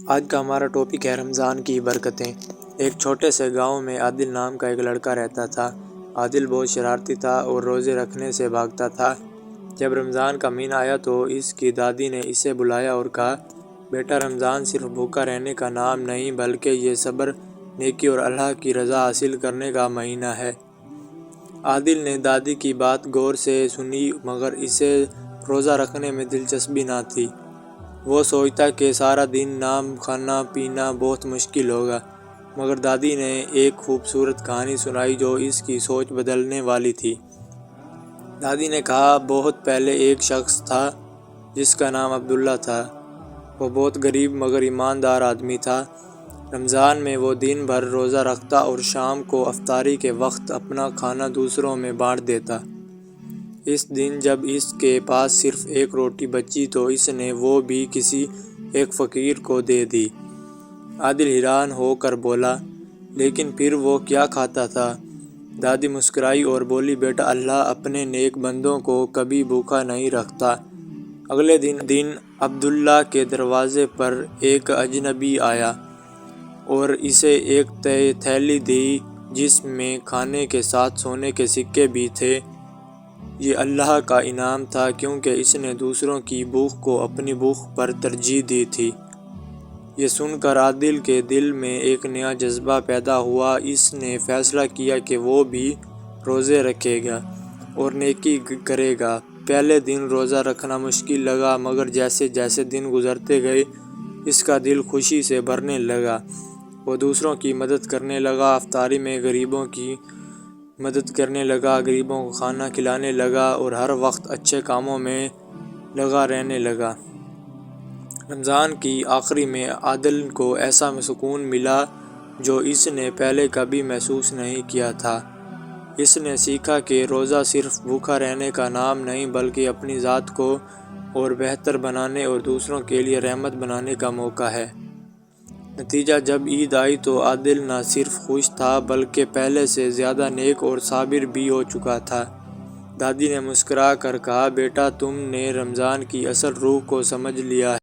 آج کا ہمارا ٹاپک ہے رمضان کی برکتیں۔ ایک چھوٹے سے گاؤں میں عادل نام کا ایک لڑکا رہتا تھا۔ عادل بہت شرارتی تھا اور روزے رکھنے سے بھاگتا تھا۔ جب رمضان کا مہینہ آیا تو اس کی دادی نے اسے بلایا اور کہا، بیٹا رمضان صرف بھوکا رہنے کا نام نہیں بلکہ یہ صبر، نیکی اور اللہ کی رضا حاصل کرنے کا مہینہ ہے۔ عادل نے دادی کی بات غور سے سنی مگر اسے روزہ رکھنے میں دلچسپی نہ تھی۔ وہ سوچتا کہ سارا دن نہ کھانا پینا بہت مشکل ہوگا، مگر دادی نے ایک خوبصورت کہانی سنائی جو اس کی سوچ بدلنے والی تھی۔ دادی نے کہا، بہت پہلے ایک شخص تھا جس کا نام عبداللہ تھا۔ وہ بہت غریب مگر ایماندار آدمی تھا۔ رمضان میں وہ دن بھر روزہ رکھتا اور شام کو افطاری کے وقت اپنا کھانا دوسروں میں بانٹ دیتا۔ اس دن جب اس کے پاس صرف ایک روٹی بچی تو اس نے وہ بھی کسی ایک فقیر کو دے دی۔ عادل حیران ہو کر بولا، لیکن پھر وہ کیا کھاتا تھا؟ دادی مسکرائی اور بولی، بیٹا اللہ اپنے نیک بندوں کو کبھی بھوکا نہیں رکھتا۔ اگلے دن عبداللہ کے دروازے پر ایک اجنبی آیا اور اسے ایک تھیلی دی جس میں کھانے کے ساتھ سونے کے سکے بھی تھے۔ یہ اللہ کا انعام تھا کیونکہ اس نے دوسروں کی بھوک کو اپنی بھوک پر ترجیح دی تھی۔ یہ سن کر عادل کے دل میں ایک نیا جذبہ پیدا ہوا۔ اس نے فیصلہ کیا کہ وہ بھی روزے رکھے گا اور نیکی کرے گا۔ پہلے دن روزہ رکھنا مشکل لگا مگر جیسے جیسے دن گزرتے گئے اس کا دل خوشی سے بھرنے لگا۔ وہ دوسروں کی مدد کرنے لگا، افطاری میں غریبوں کی مدد کرنے لگا، غریبوں کو کھانا کھلانے لگا اور ہر وقت اچھے کاموں میں لگا رہنے لگا۔ رمضان کی آخری میں عادل کو ایسا سکون ملا جو اس نے پہلے کبھی محسوس نہیں کیا تھا۔ اس نے سیکھا کہ روزہ صرف بھوکا رہنے کا نام نہیں بلکہ اپنی ذات کو اور بہتر بنانے اور دوسروں کے لیے رحمت بنانے کا موقع ہے۔ نتیجہ جب عید آئی تو عادل نہ صرف خوش تھا بلکہ پہلے سے زیادہ نیک اور صابر بھی ہو چکا تھا۔ دادی نے مسکرا کر کہا، بیٹا تم نے رمضان کی اصل روح کو سمجھ لیا ہے۔